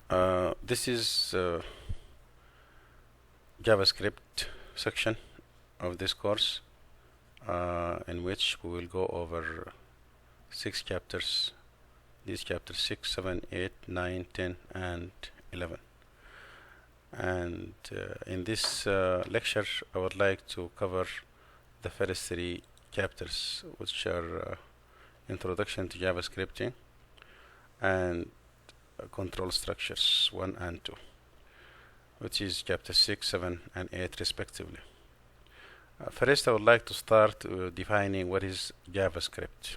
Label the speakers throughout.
Speaker 1: This is JavaScript section of this course, in which we will go over 6 chapters. These chapters 6, 7, 8, 9, 10, and 11. And in this lecture, I would like to cover the first 3 chapters, which are Introduction to JavaScripting and Control Structures 1 and 2, which is chapter 6, 7, and 8 respectively. First, I would like to start defining what is JavaScript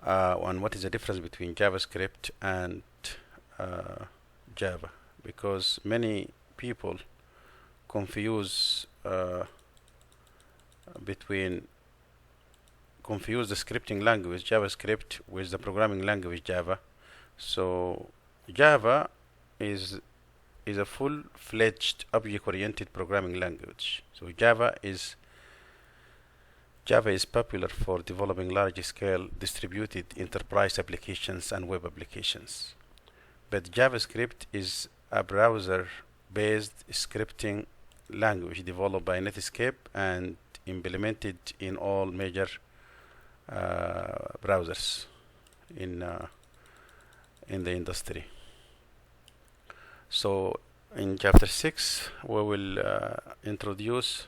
Speaker 1: and what is the difference between JavaScript and Java, because many people confuse the scripting language JavaScript with the programming language Java. So Java is a full-fledged object-oriented programming language. So Java is popular for developing large-scale distributed enterprise applications and web applications. But JavaScript is a browser-based scripting language developed by Netscape and implemented in all major browsers in the industry. So in chapter 6 we will introduce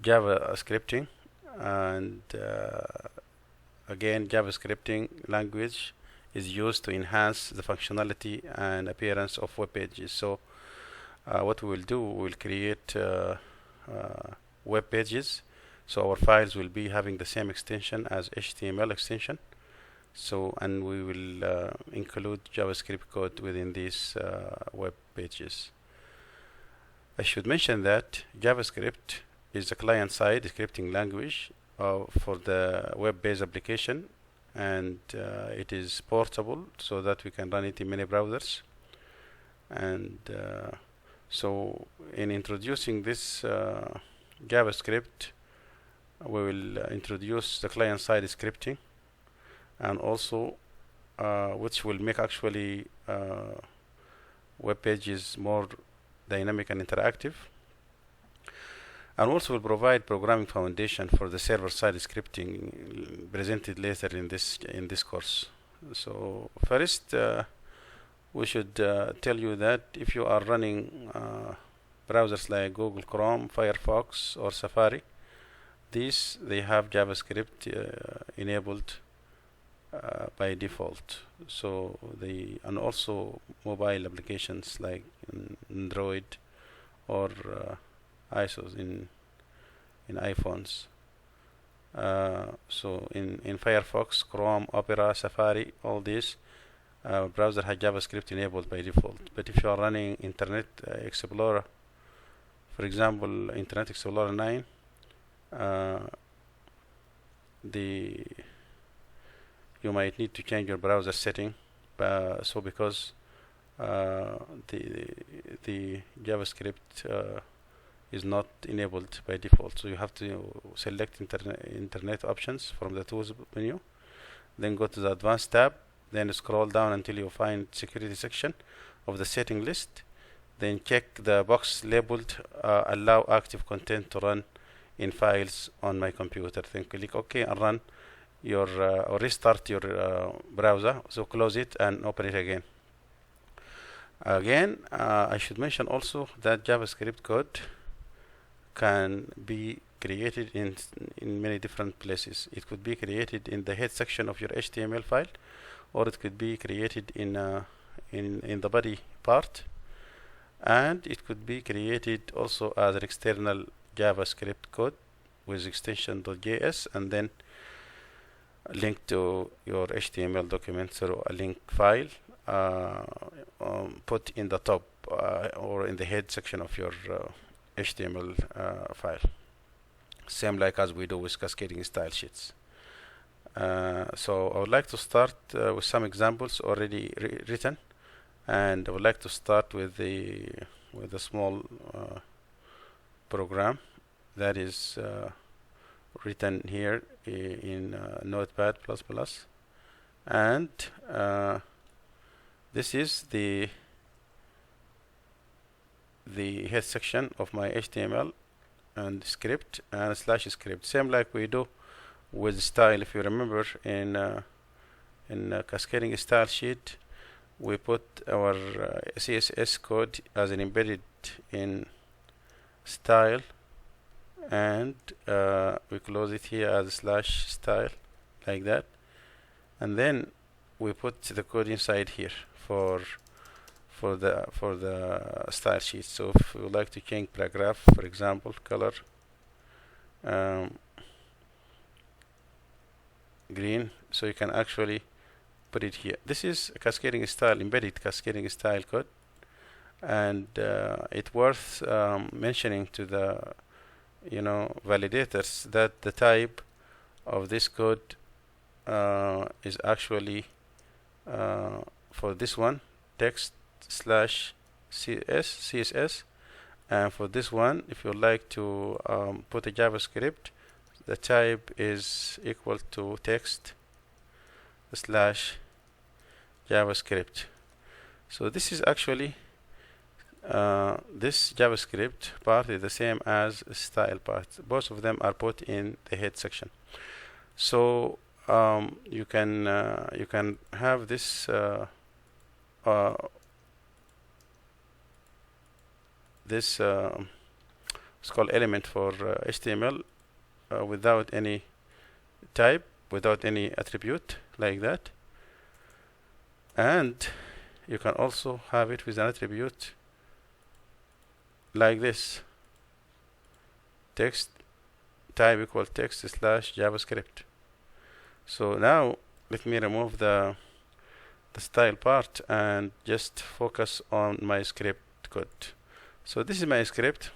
Speaker 1: Java scripting, and again, JavaScripting language is used to enhance the functionality and appearance of web pages. So what we will do, we will create web pages. So our files will be having the same extension as HTML extension. So, and we will include JavaScript code within these web pages. I should mention that JavaScript is a client-side scripting language for the web-based application, and it is portable so that we can run it in many browsers. And so in introducing this JavaScript, we will introduce the client-side scripting, and also which will make actually web pages more dynamic and interactive, and also will provide programming foundation for the server-side scripting presented later in this course. So first, we should tell you that if you are running browsers like Google Chrome, Firefox, or Safari, they have JavaScript enabled by default. So and also mobile applications like Android or iOS in iPhones. So in Firefox, Chrome, Opera, Safari, all these browser have JavaScript enabled by default. But if you are running Internet Explorer, for example, Internet Explorer 9, you might need to change your browser setting. So because the JavaScript is not enabled by default, so you have to select internet options from the tools menu, then go to the advanced tab, then scroll down until you find security section of the setting list, then check the box labeled allow active content to run in files on my computer, then click OK and run your or restart your browser. So close it and open it again. I should mention also that JavaScript code can be created in many different places. It could be created in the head section of your HTML file, or it could be created in the body part, and it could be created also as an external JavaScript code with extension .js, and then linked to your HTML document through a link file put in the top or in the head section of your HTML file, same like as we do with cascading style sheets. So I would like to start with some examples already written, and I would like to start with a small program that is written here in Notepad++, and This is the head section of my HTML and script and slash script, same like we do with style. If you remember, in cascading style sheet, we put our CSS code as an embedded in style, and we close it here as slash style, like that, and then we put the code inside here for the style sheet. So if you would like to change paragraph, for example, color green, so you can actually put it here. This is a cascading style, embedded cascading style code, and it's worth mentioning to the validators that the type of this code is actually for this one text slash CSS, and for this one, if you like to put a JavaScript, the type is equal to text slash JavaScript. So this is actually this JavaScript part is the same as style part. Both of them are put in the head section. So you can have this it's called element for HTML without any type, without any attribute, like that, and you can also have it with an attribute like this, text type equal text slash JavaScript. So now let me remove the style part and just focus on my script code. So this is my script.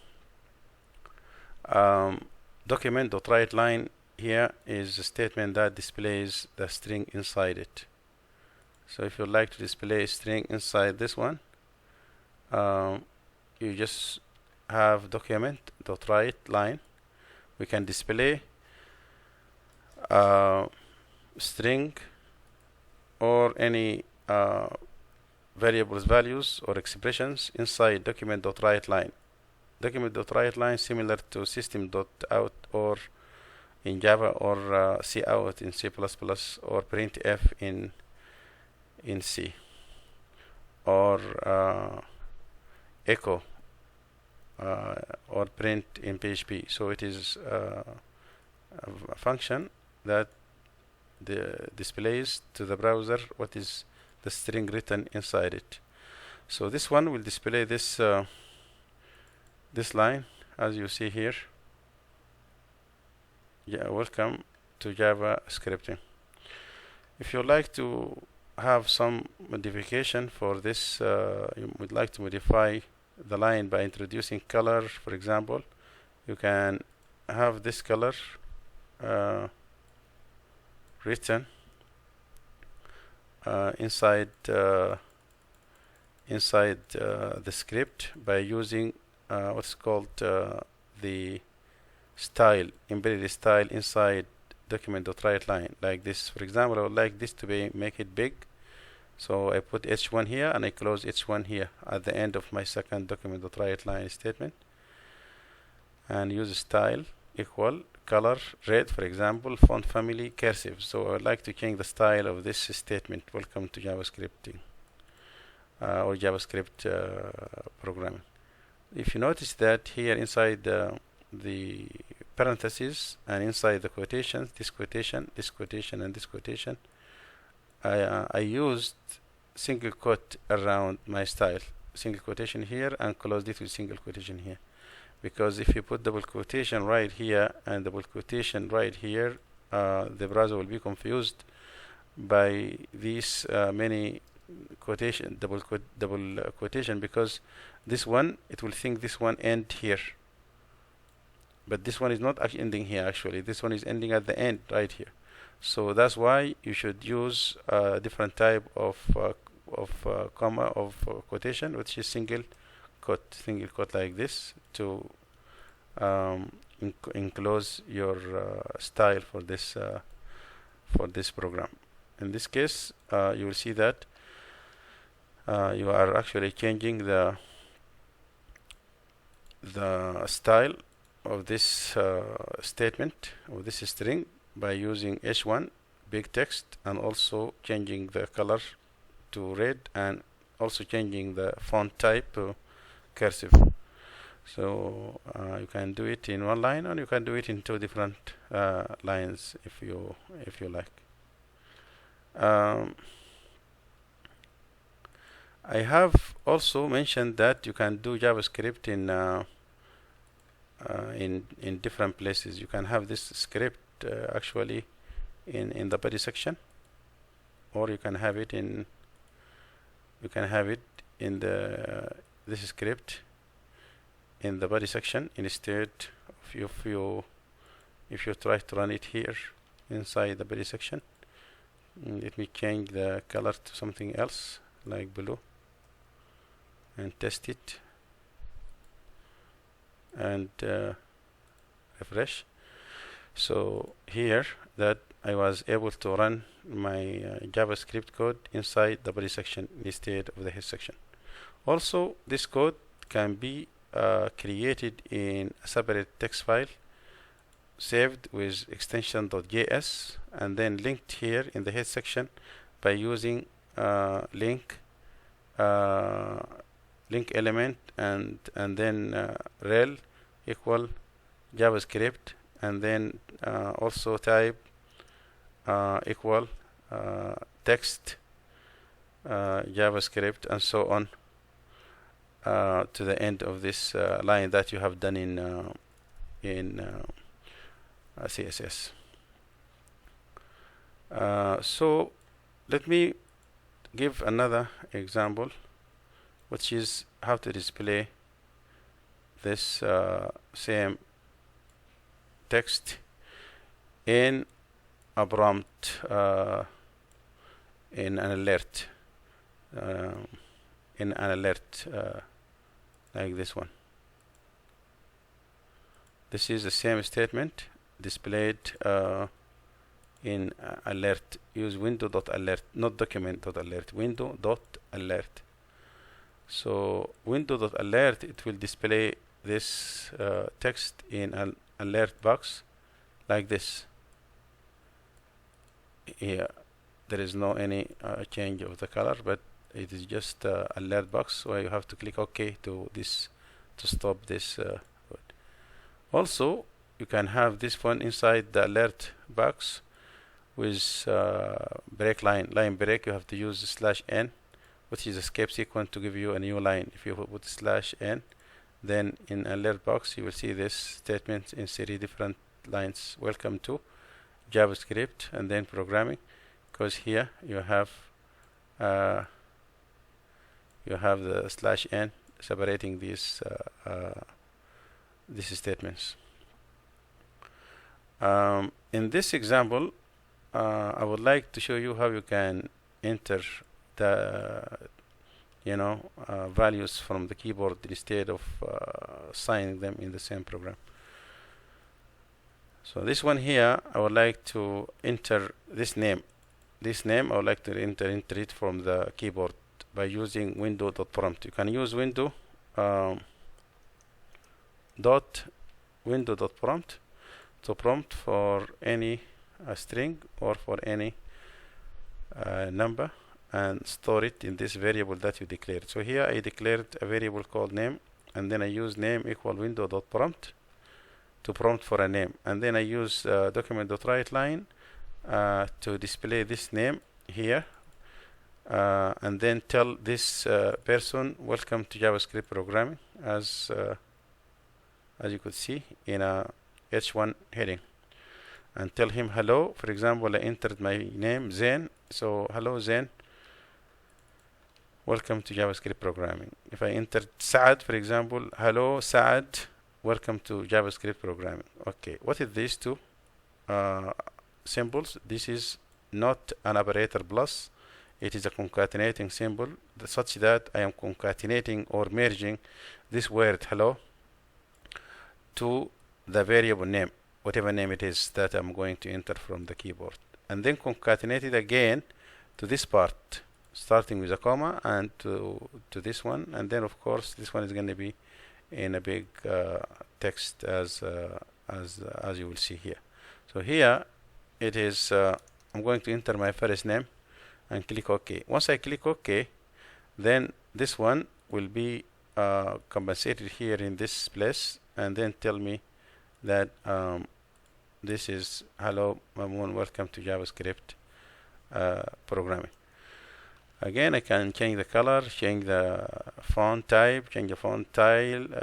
Speaker 1: Document.writeLine here is a statement that displays the string inside it. So if you like to display a string inside this one, you just have document.writeLine. We can display string or any variables, values, or expressions inside document.writeLine. Document.writeLine similar to system.out or in Java, or cout in C++, or printf in C, or echo or print in PHP. So it is a function that displays to the browser what is the string written inside it. So this one will display this this line, as you see here. Yeah, welcome to Java scripting. If you like to have some modification for this, you would like to modify the line by introducing color, for example, you can have this color written inside the script by using what's called the style, embedded style inside document.writeLine, like this. For example, I would like this to make it big, so I put h1 here and I close h1 here at the end of my second document.writeLine statement, and use style equal color red, for example, font family cursive. So I would like to change the style of this statement. Welcome to JavaScripting or JavaScript programming. If you notice that here inside the parentheses and inside the quotations, this quotation, this quotation, and this quotation, I used single quote around my style. Single quotation here and closed it with single quotation here. Because if you put double quotation right here and double quotation right here, the browser will be confused by these many quotation, double quotation, because this one, it will think this one end here, but this one is not ending here. Actually, this one is ending at the end right here. So that's why you should use a different type of comma of quotation, which is single quote like this, to enclose your style for this program. In this case, you will see that you are actually changing the style of this statement or this string by using h1 big text, and also changing the color to red, and also changing the font type to cursive. So you can do it in one line, or you can do it in two different lines if you like. I have also mentioned that you can do JavaScript in different places. You can have this script actually in the body section, or you can have it in the this script in the body section instead of if you try to run it here inside the body section. Let me change the color to something else like blue and test it and refresh. So here that I was able to run my JavaScript code inside the body section instead of the head section. Also, this code can be created in a separate text file saved with extension.js and then linked here in the head section by using link element and then rel equal JavaScript, and then also type equal text JavaScript, and so on to the end of this line that you have done in CSS. So let me give another example, which is how to display this same text in a prompt, in an alert, like this one. This is the same statement displayed in alert. Use window.alert, not document.alert, window.alert. So window.alert, it will display this text in an alert box like this. Here there is no any change of the color, but it is just alert box, so you have to click OK to stop this code. Also, you can have this one inside the alert box with line break. You have to use /n, which is escape sequence, to give you a new line. If you put /n, then in alert box you will see this statement in 3 different lines. Welcome to JavaScript, and then programming, because here you have the /n separating these statements. In this example, I would like to show you how you can enter the values from the keyboard instead of signing them in the same program. So this one here, I would like to enter this name. I would like to enter it from the keyboard by using window.prompt. You can use window.prompt to prompt for any string or for any number, and store it in this variable that you declared. So here I declared a variable called name, and then I use name equal window.prompt to prompt for a name, and then I use document.writeLine to display this name here, and then tell this person welcome to JavaScript programming, as you could see in a H1 heading, and tell him hello. For example, I entered my name Zain, so hello Zain, welcome to JavaScript programming. If I entered Saad, for example, hello Saad, welcome to JavaScript programming. Okay, what is these two symbols? This is not an operator plus, it is a concatenating symbol, such that I am concatenating or merging this word hello to the variable name, whatever name it is that I'm going to enter from the keyboard, and then concatenate it again to this part starting with a comma and to this one, and then of course this one is going to be in a big text as you will see here. So here it is I'm going to enter my first name and click OK. Once I click OK, then this one will be compensated here in this place, and then tell me that this is hello Mamoon, welcome to JavaScript programming. Again, I can change the color, change the font type, change the font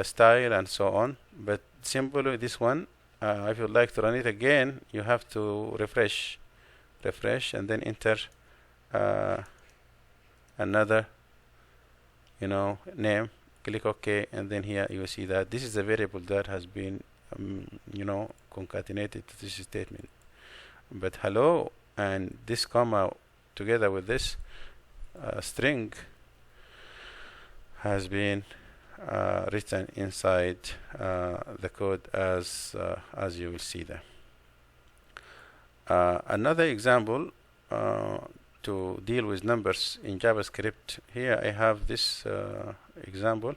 Speaker 1: style, and so on. But simply this one, if you'd like to run it again, you have to refresh, and then enter another, name. Click OK, and then here you will see that this is a variable that has been, concatenated to this statement. But hello and this comma together with this string has been written inside the code as you will see there. Another example to deal with numbers in JavaScript. Here I have this example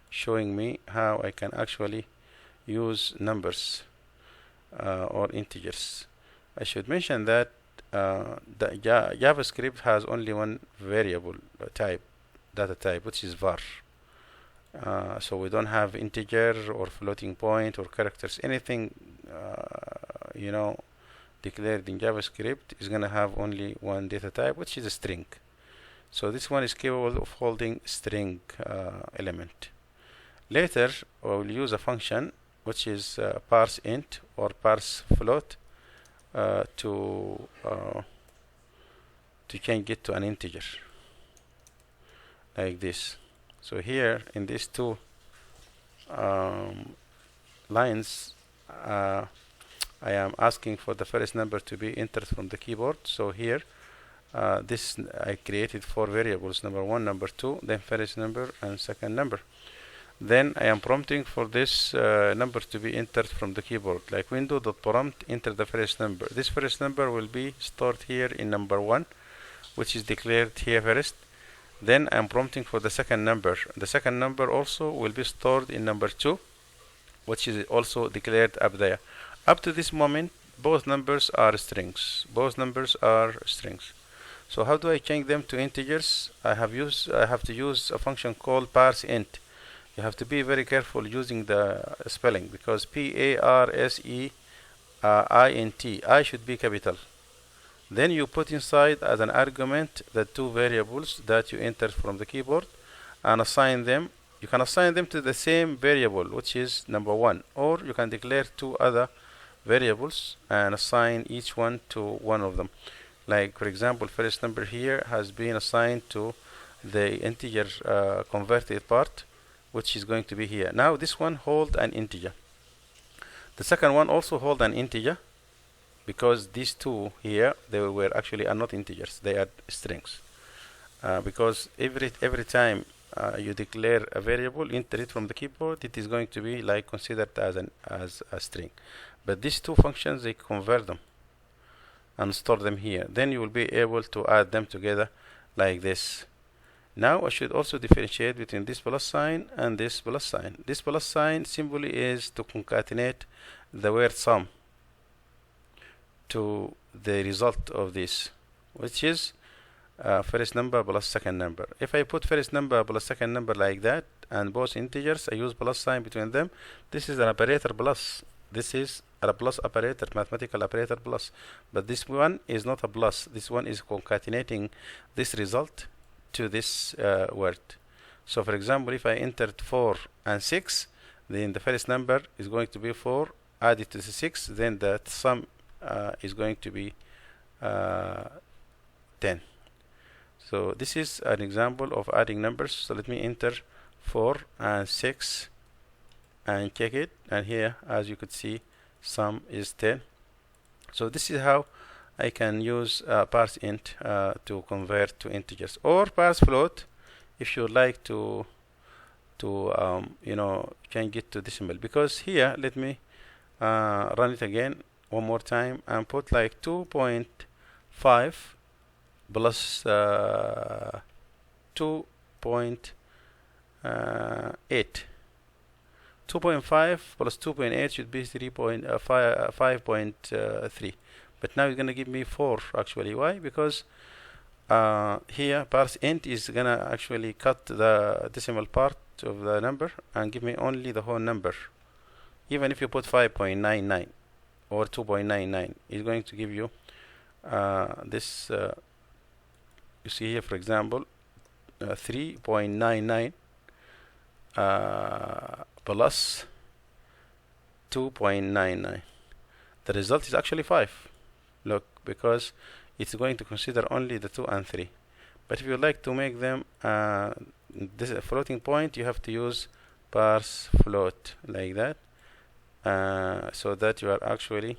Speaker 1: showing me how I can actually use numbers or integers. I should mention that JavaScript has only one variable type, data type, which is var. So we don't have integer or floating point or characters. Anything declared in JavaScript is going to have only one data type, which is a string. So this one is capable of holding string element. Later we will use a function which is parse int or parse float to change it to an integer like this. So here in these two lines I am asking for the first number to be entered from the keyboard. So here this I created 4 variables, number 1, number 2, then first number and second number. Then I am prompting for this number to be entered from the keyboard, like window.prompt enter the first number. This first number will be stored here in number 1, which is declared here first. Then I am prompting for the second number. The second number also will be stored in number 2, which is also declared up there. Up to this moment, both numbers are strings. So how do I change them to integers? I have to use a function called parse int. You have to be very careful using the spelling, because PARSEINT, I should be capital. Then you put inside as an argument the 2 variables that you entered from the keyboard and assign them. You can assign them to the same variable, which is number 1, or you can declare 2 other variables and assign each one to one of them. Like for example, first number here has been assigned to the integer converted part, which is going to be here. Now this one hold an integer. The second one also hold an integer, because these 2 here, they were actually are not integers, they are strings. Because every time you declare a variable, enter it from the keyboard, it is going to be like considered as a string. But these 2 functions, they convert them and store them here. Then you will be able to add them together like this. Now I should also differentiate between this plus sign and this plus sign. This plus sign simply is to concatenate the word sum to the result of this, which is first number plus second number. If I put first number plus second number like that and both integers, I use plus sign between them, this is an operator plus. This is a plus operator, mathematical operator plus. But this one is not a plus. This one is concatenating this result to this word. So for example, if I entered 4 and 6, then the first number is going to be 4 added to the 6, then the sum is going to be 10. So this is an example of adding numbers. So let me enter 4 and 6 and check it, and here, as you could see, sum is 10. So this is how I can use parse int to convert to integers, or parse float if you would like to change it to decimal. Because here, let me run it again one more time and put like 2.5 plus 2.8. 2.5 plus 2.8 should be 5.3, but now it's gonna give me 4 actually. Why? Because here parse int is gonna actually cut the decimal part of the number and give me only the whole number. Even if you put 5.99 or 2.99, it's going to give you this. You see here, for example, 3.99 plus 2.99. The result is actually 5. Look, because it's going to consider only the 2 and 3. But if you like to make them this floating point, you have to use parse float like that, so that you are actually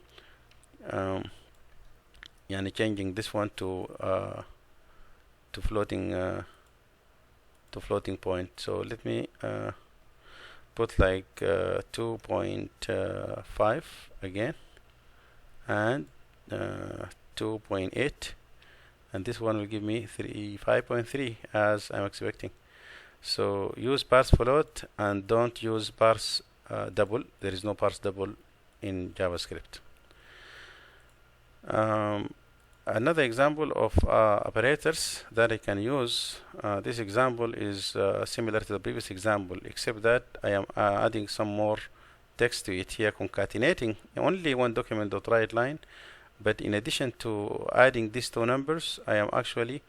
Speaker 1: changing this one to floating point. So let me put like 2.5 again, and 2.8, and this one will give me 5.3 as I'm expecting. So use parse float and don't use parse double. There is no parse double in JavaScript. Another example of operators that I can use. This example is similar to the previous example, except that I am adding some more text to it here, concatenating only one document.writeLine. But in addition to adding these two numbers, I am actually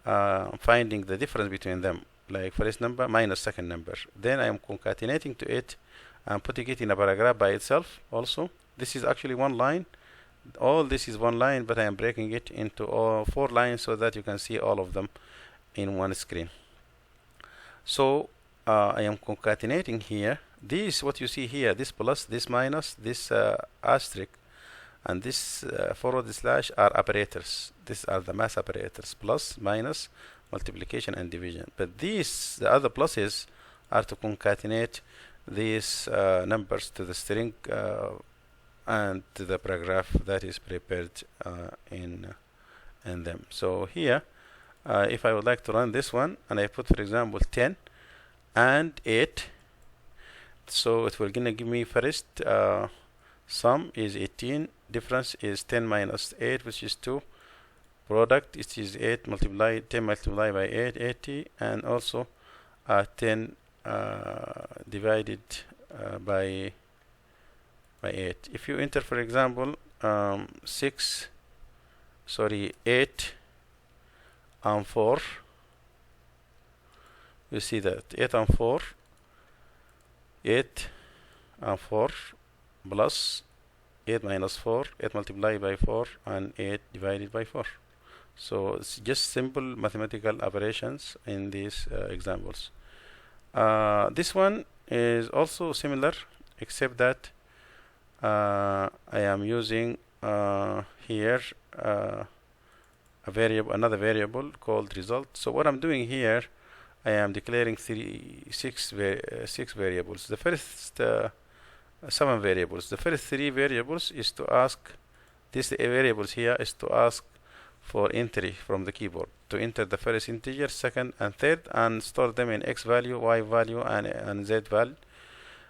Speaker 1: finding the difference between them, like first number minus second number. Then I am concatenating to it and putting it in a paragraph by itself also. This is actually one line. All this is one line, but I am breaking it into all 4 lines so that you can see all of them in one screen. So I am concatenating here. This, what you see here, this plus, this minus, this asterisk, and this forward slash are operators. These are the math operators: plus, minus, multiplication, and division. But these, the other pluses, are to concatenate these numbers to the string and to the paragraph that is prepared in them. So here, if I would like to run this one, and I put, for example, 10 and 8, so it will gonna give me first sum is 18, difference is 10 minus 8, which is 2, product it is 8 multiplied 10 multiplied by 8, 80, and also 10 divided by 8. If you enter, for example, 8 and 4, you see that 8 and 4 plus 8 minus 4, 8 multiplied by 4, and 8 divided by 4. So it's just simple mathematical operations in these examples. This one is also similar, except that I am using here another variable called result. So what I'm doing here, I am declaring 6 variables. The first 7 variables. The first 3 variables is to ask, these variables here is to ask for entry from the keyboard, to enter the first integer, second, and third, and store them in x value, y value, and z value,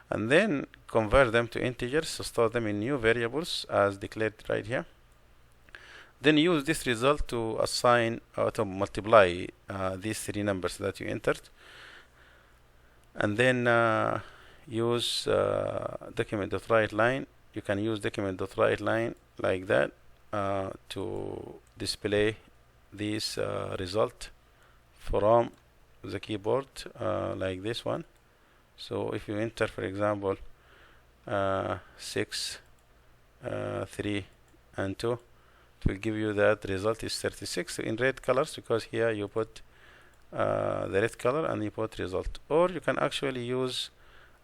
Speaker 1: and then convert them to integers, so store them in new variables as declared right here. Then use this result to assign or to multiply these 3 numbers that you entered, and then use document.writeLine. You can use document.writeLine like that to display this result from the keyboard like this one. So if you enter, for example, 6, 3, and 2, it will give you that result is 36 in red colors, because here you put the red color and you put result. Or you can actually use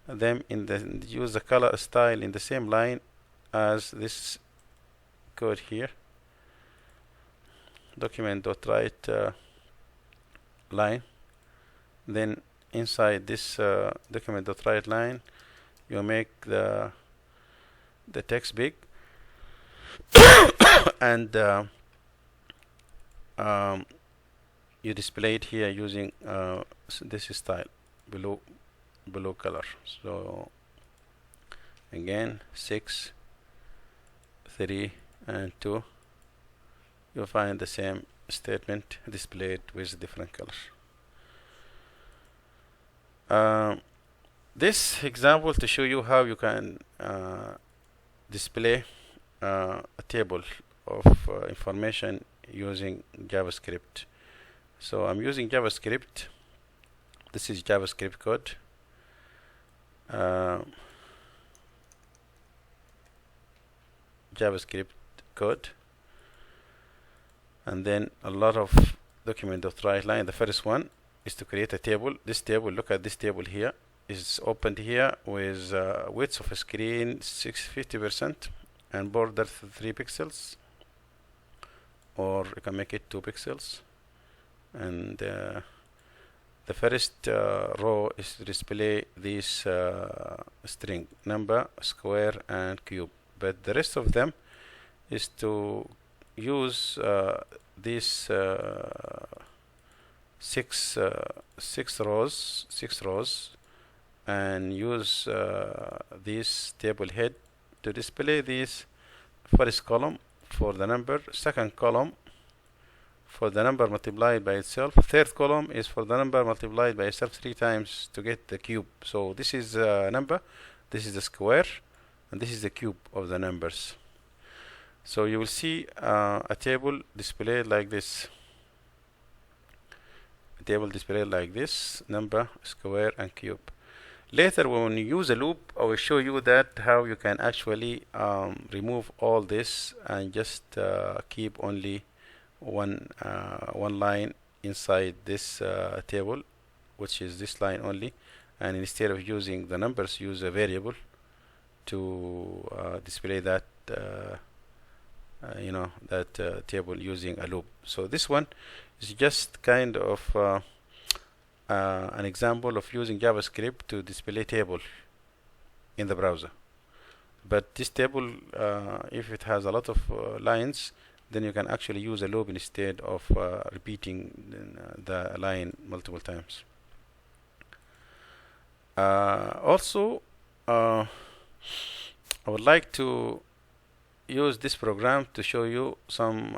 Speaker 1: them use the color style in the same line as this code here, document.writeLine. Then inside this document.writeLine, you make the text big and you display it here using this style, blue color. So again 6, 3 and 2, you'll find the same statement displayed with different colors. This example to show you how you can display a table of information using JavaScript. So I'm using JavaScript. This is JavaScript code. JavaScript code, and then a lot of document.writeline. The first one is to create a table. This table, look at this table here, is opened here with width of a screen 50% and border 3 pixels, or you can make it 2 pixels. And the first row is to display this string, number, square and cube, but the rest of them is to use these six rows and use this table head to display this first column for the number, second column for the number multiplied by itself, third column is for the number multiplied by itself 3 times to get the cube. So this is number, this is the square, and this is the cube of the numbers. So you will see a table displayed like this. A table displayed like this, number, square and cube. Later when you use a loop, I will show you that how you can actually remove all this and just keep only one line inside this table, which is this line only, and instead of using the numbers, use a variable to display that table using a loop. So this one is just kind of an example of using JavaScript to display table in the browser. But this table, if it has a lot of lines, then you can actually use a loop instead of repeating the line multiple times. Also, I would like to use this program to show you some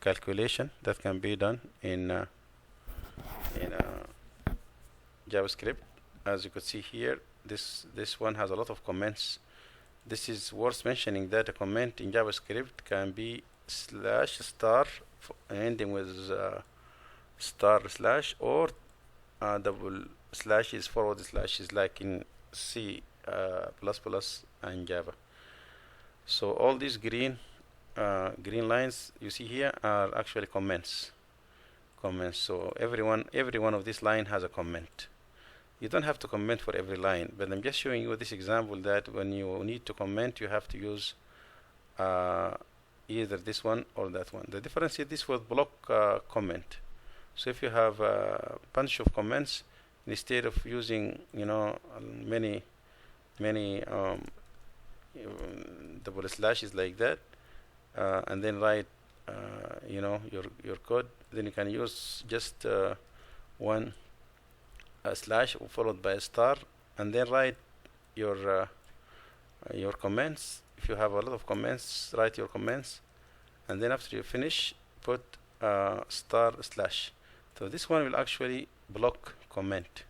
Speaker 1: calculation that can be done in JavaScript. As you could see here, this one has a lot of comments. This is worth mentioning that a comment in JavaScript can be /* ending with */ or double slashes, forward slashes, like in C++ and Java. So all these green lines you see here are actually comments. So every one of these line has a comment. You don't have to comment for every line, but I'm just showing you this example that when you need to comment, you have to use either this one or that one. The difference is this was block comment. So if you have a bunch of comments, instead of using many double slashes like that, and then write your code, then you can use just one slash followed by a star, and then write your comments. If you have a lot of comments, write your comments, and then after you finish, put */. So this one will actually block comment,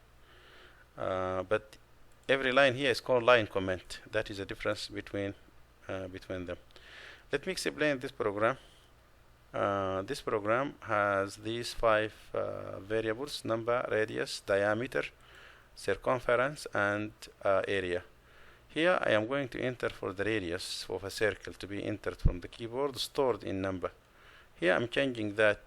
Speaker 1: but every line here is called line comment. That is the difference between them. Let me explain this program. This program has these 5 variables: number, radius, diameter, circumference, and area. Here I am going to enter for the radius of a circle to be entered from the keyboard, stored in number. Here I'm changing that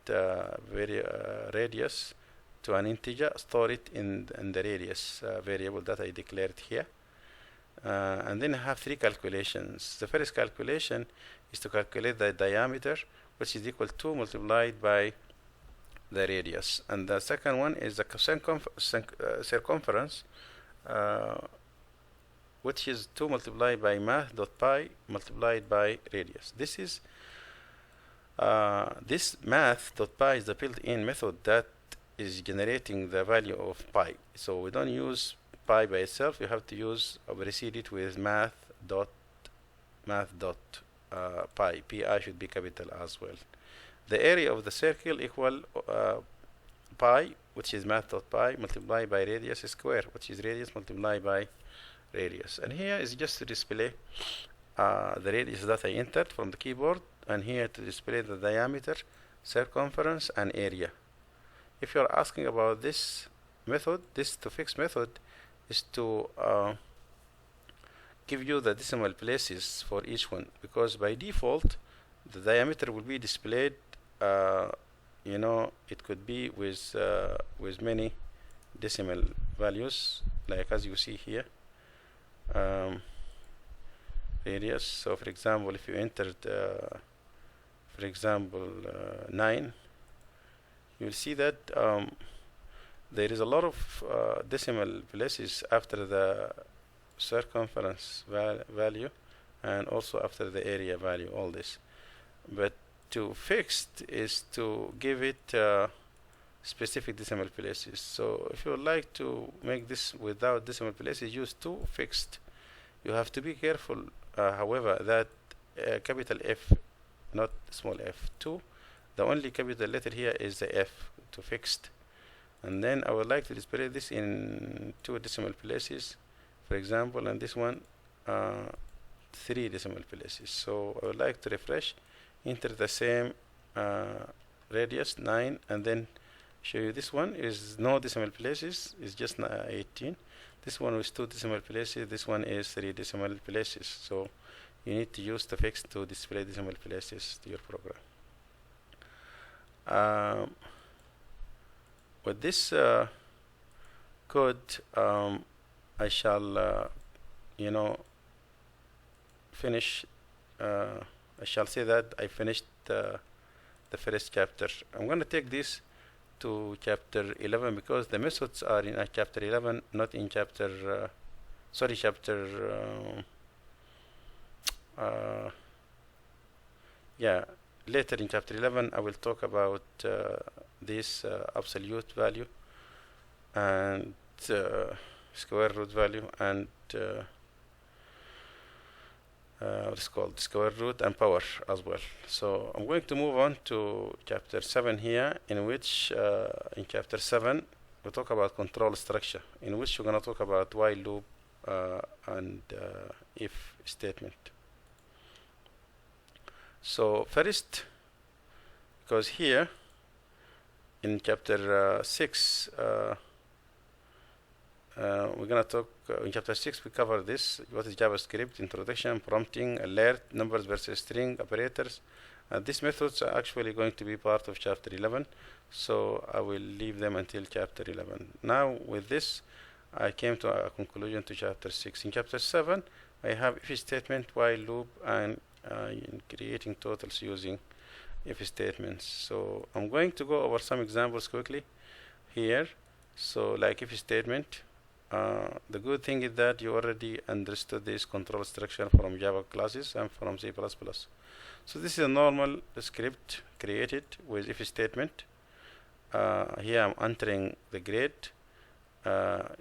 Speaker 1: radius to an integer, store it in the radius variable that I declared here. And then I have 3 calculations. The first calculation is to calculate the diameter, which is equal to multiplied by the radius. And the second one is the circumference, which is 2 multiplied by math.pi multiplied by radius. This is This math.py is the built-in method that is generating the value of pi. So we don't use pi by itself. You have to use precede it with math.pi. Pi should be capital as well. The area of the circle equal pi, which is math.pi, multiplied by radius square, which is radius multiplied by radius. And here is just to display the radius that I entered from the keyboard, and here to display the diameter, circumference, and area. If you're asking about this method, this to fix method is to give you the decimal places for each one, because by default the diameter will be displayed, you know, it could be with many decimal values, like as you see here. Radius. So for example, if you entered for example 9, you'll see that there is a lot of decimal places after the circumference value and also after the area value, all this. But to fixed is to give it specific decimal places. So if you would like to make this without decimal places, use two fixed. You have to be careful, however, that capital F, not small f, 2, the only capital letter here is the F, to fixed. And then I would like to display this in 2 decimal places, for example, and this one 3 decimal places. So I would like to refresh, enter the same radius 9, and then show you this one is no decimal places, is just 18. This one is 2 decimal places, this one is 3 decimal places. So you need to use the fixed to display decimal places to your program. With this code, I shall, you know, finish. I shall say that I finished the first chapter. I'm going to take this to chapter 11 because the methods are in chapter 11, not in chapter. Sorry, chapter. Yeah, later in chapter 11, I will talk about this absolute value and square root value and what's called square root and power as well. So I'm going to move on to chapter 7 here, in which in chapter 7 we talk about control structure, in which we're going to talk about while loop and if statement. So first, because here in chapter 6 we're going to talk in chapter 6 we cover this, what is JavaScript, introduction, prompting, alert, numbers versus string, operators. These methods are actually going to be part of chapter 11, so I will leave them until chapter 11. Now with this I came to a conclusion to chapter 6. In chapter 7 I have if statement, while loop, and creating totals using if statements. So I'm going to go over some examples quickly here. So like if statement, the good thing is that you already understood this control structure from Java classes and from C++. So this is a normal script created with if statement. Here I'm entering the grade,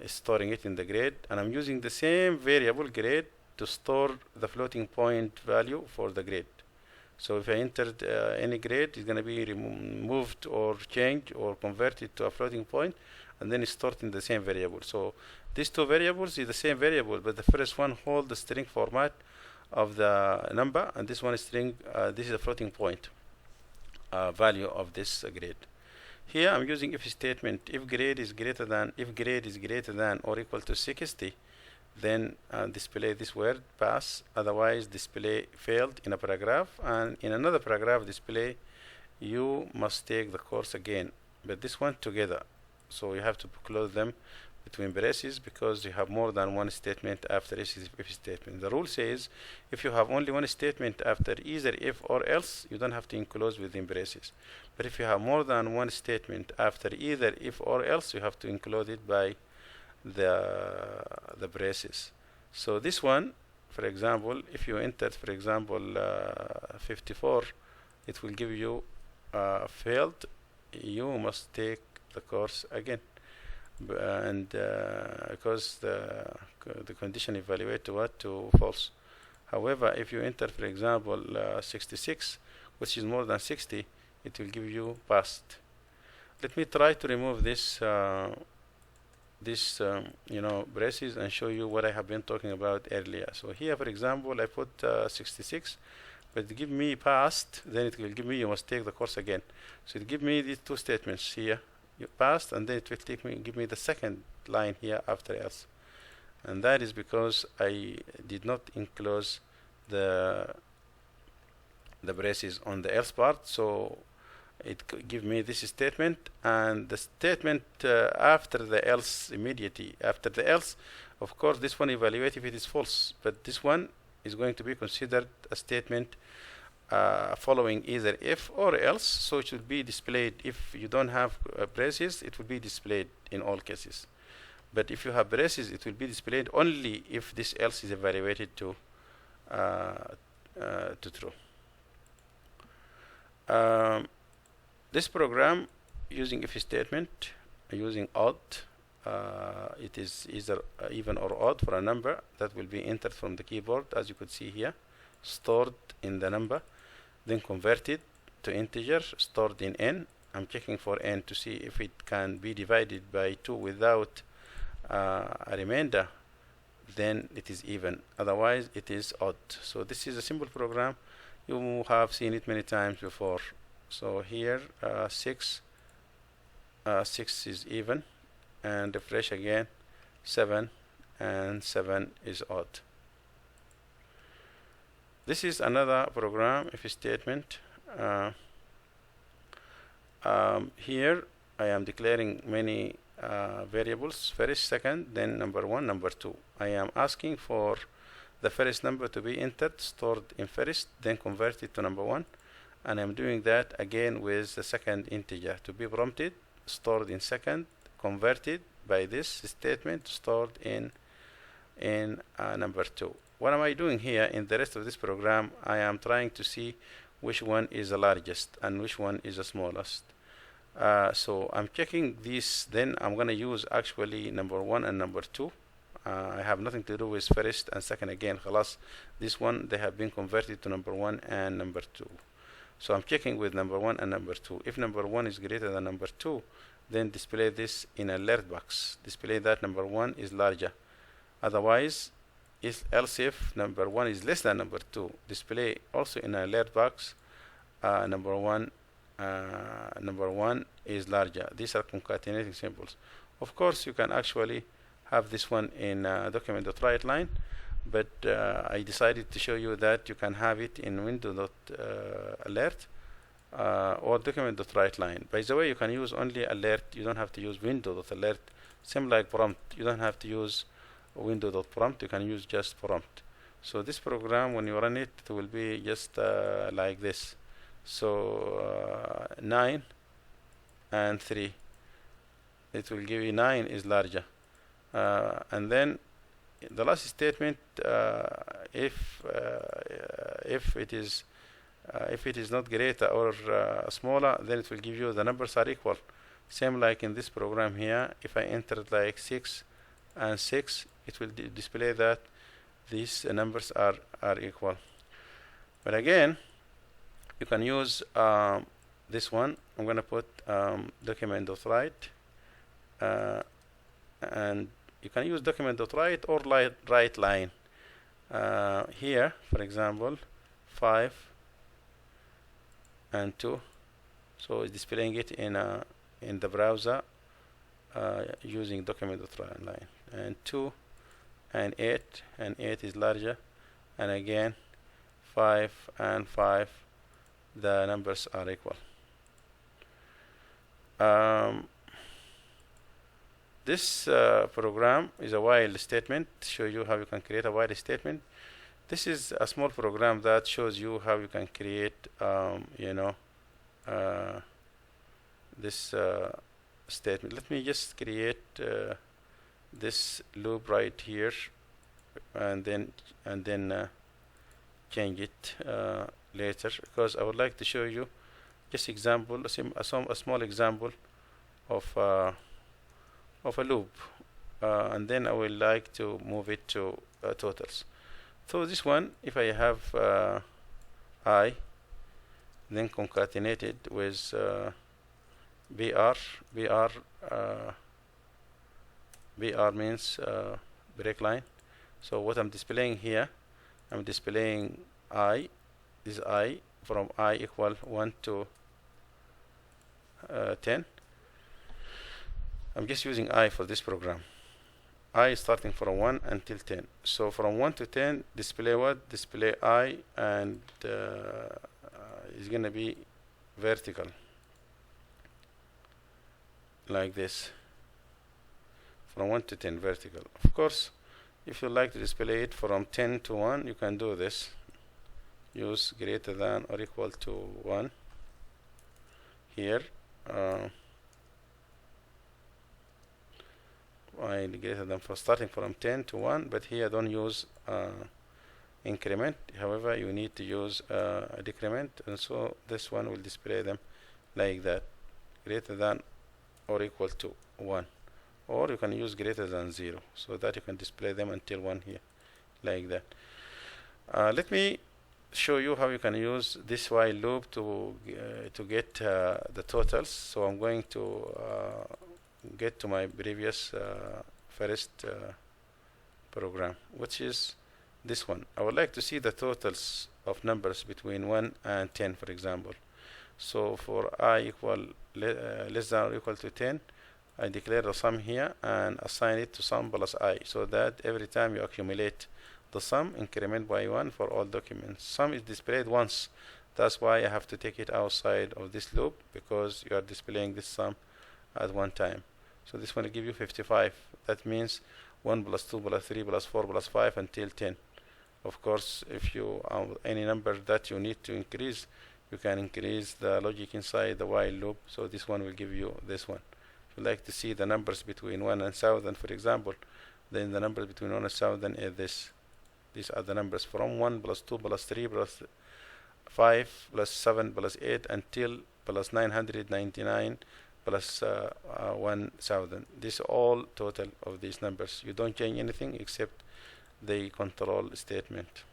Speaker 1: storing it in the grade, and I'm using the same variable grade to store the floating point value for the grade. So if I entered any grade, it's going to be removed or changed or converted to a floating point, and then it's stored in the same variable. So these two variables is the same variable, but the first one holds the string format of the number, and this one is string. This is a floating point value of this grade. Here I'm using if statement. If grade is greater than or equal to 60, then display this word pass, otherwise display failed in a paragraph, and in another paragraph display you must take the course again, but this one together. So you have to close them between braces because you have more than one statement after if statement. The rule says if you have only one statement after either if or else, you don't have to enclose within braces. But if you have more than one statement after either if or else, you have to include it by the braces. So this one, for example, if you entered, for example, 54 it will give you failed, you must take the course again. And because the condition evaluate to what, to false. However, if you enter, for example, 66, which is more than 60, it will give you passed. Let me try to remove this braces and show you what I have been talking about earlier. So here, for example, I put 66, but give me passed, then it will give me you must take the course again. So it give me these two statements here, you passed, and then it will give me the second line here after else. And that is because I did not enclose the braces on the else part, so it give me this statement, and the statement after the else, immediately after the else, of course this one evaluate if it is false, but this one is going to be considered a statement following either if or else, so it should be displayed. If you don't have braces, it will be displayed in all cases, but if you have braces, it will be displayed only if this else is evaluated to true. This program using if statement, using odd, it is either even or odd for a number that will be entered from the keyboard, as you could see here, stored in the number, then converted to integer, stored in n. I'm checking for n to see if it can be divided by 2 without a remainder, then it is even, otherwise it is odd. So this is a simple program, you have seen it many times before. So here 6 is even, and refresh again, 7, and 7 is odd. This is another program, if statement. Here I am declaring many variables, first, second, then number 1, number 2. I am asking for the first number to be entered, stored in first, then converted to number 1, and I'm doing that again with the second integer to be prompted, stored in second, converted by this statement, stored in number 2. What am I doing here in the rest of this program? I am trying to see which one is the largest and which one is the smallest. So I'm checking these, then I'm going to use actually number 1 and number 2. I have nothing to do with first and second again. Khalas, this one, they have been converted to number 1 and number 2. So I'm checking with number 1 and number 2. If number 1 is greater than number 2, then display this in alert box. Display that number 1 is larger. Otherwise, else if number 1 is less than number 2, display also in alert box number 1 is larger. These are concatenating symbols. Of course, you can actually have this one in document.writeLine, but I decided to show you that you can have it in window.alert or document.writeLine. By the way, you can use only alert. You don't have to use window.alert. Same like prompt. You don't have to use window.prompt. You can use just prompt. So this program, when you run it, it will be just like this. So 9 and 3. It will give you 9 is larger. And then the last statement, if it is not greater or smaller, then it will give you the numbers are equal. Same like in this program here. If I entered like 6 and 6, it will display that these numbers are equal. But again, you can use this one. I'm going to put document.write, and you can use document.write or write line. Here, for example, 5 and 2. So it's displaying it in the browser using document.write line. And 2 and 8, and 8 is larger. And again, 5 and 5, the numbers are equal. This program is a while statement to show you how you can create a while statement. This is a small program that shows you how you can create this statement. Let me just create this loop right here and then change it later, because I would like to show you just example, a small example of a loop, and then I would like to move it to totals. So this one, if I have I, then concatenated with BR means break line. So what I'm displaying here, I'm displaying I, this I, from I equal 1 to 10. I'm just using I for this program. I is starting from 1 until 10. So from 1 to 10, display what? Display I, and it's gonna be vertical, like this. From 1 to 10, vertical. Of course, if you like to display it from 10 to 1, you can do this. Use greater than or equal to 1 here. I greater than for starting from 10 to 1, but here don't use increment. However, you need to use a decrement, and so this one will display them like that, greater than or equal to 1. Or you can use greater than 0, so that you can display them until 1 here, like that. Let me show you how you can use this while loop to get the totals. So I'm going to get to my previous first program, which is this one. I would like to see the totals of numbers between 1 and 10, for example. So for I equal less than or equal to 10, I declare the sum here and assign it to sum plus I, so that every time you accumulate the sum, increment by 1 for all documents. Sum is displayed once. That's why I have to take it outside of this loop, because you are displaying this sum at one time. So this one will give you 55. That means 1 plus 2 plus 3 plus 4 plus 5 until 10. Of course, if you any number that you need to increase, you can increase the logic inside the while loop. So this one will give you this one. If you like to see the numbers between 1 and 1000, for example, then the number between 1 and 1000 is this. These are the numbers from 1 plus 2 plus 3 plus 5 plus 7 plus 8 until plus 999 plus 1000. This is all total of these numbers. You don't change anything except the control statement.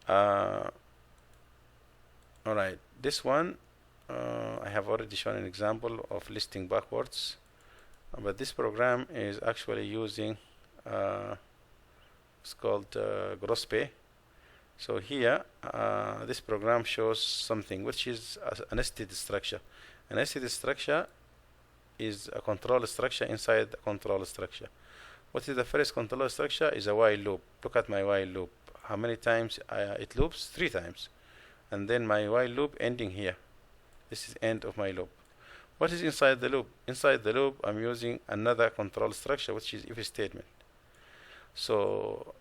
Speaker 1: Alright, this one I have already shown an example of listing backwards, but this program is actually using it's called gross pay. So here this program shows something which is a nested structure. A nested structure is a control structure inside a control structure. What is the first control structure? Is a while loop. Look at my while loop. How many times it loops? 3 times. And then my while loop ending here. This is end of my loop. What is inside the loop? Inside the loop, I'm using another control structure, which is if statement. So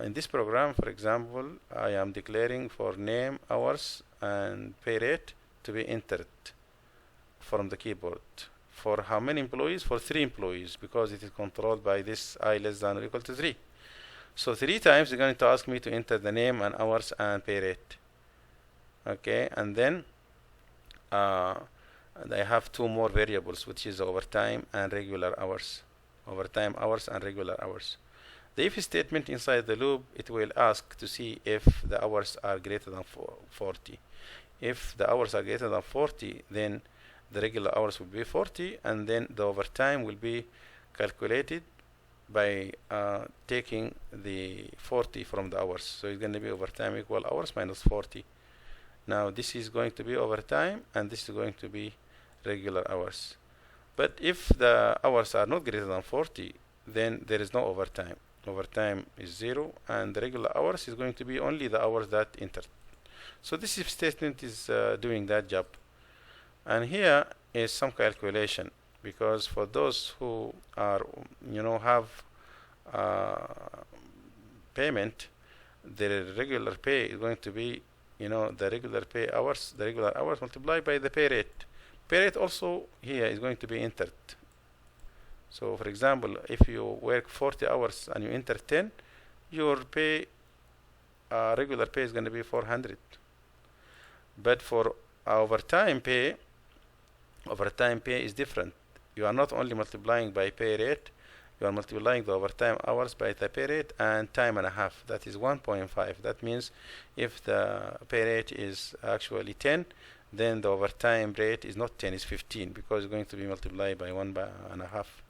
Speaker 1: in this program, for example, I am declaring for name, hours, and pay rate to be entered from the keyboard. For how many employees? For 3 employees, because it is controlled by this I less than or equal to 3. So 3 times they're going to ask me to enter the name and hours and pay rate. Okay, and then and I have 2 more variables, which is overtime and regular hours. Overtime hours and regular hours. The if statement inside the loop, it will ask to see if the hours are greater than 40. If the hours are greater than 40, then the regular hours will be 40, and then the overtime will be calculated by taking the 40 from the hours. So it's going to be overtime equal hours minus 40. Now this is going to be overtime, and this is going to be regular hours. But if the hours are not greater than 40, then there is no overtime. Overtime is 0, and the regular hours is going to be only the hours that entered. So this if statement is doing that job. And here is some calculation, because for those who are have payment, the regular pay is going to be the regular hours multiplied by the pay rate. Pay rate also here is going to be entered. So for example, if you work 40 hours and you enter 10, your pay regular pay is going to be 400. But for overtime pay is different. You are not only multiplying by pay rate, you are multiplying the overtime hours by the pay rate and time and a half. That is 1.5. That means if the pay rate is actually 10, then the overtime rate is not 10, it's 15, because it's going to be multiplied by one and a half,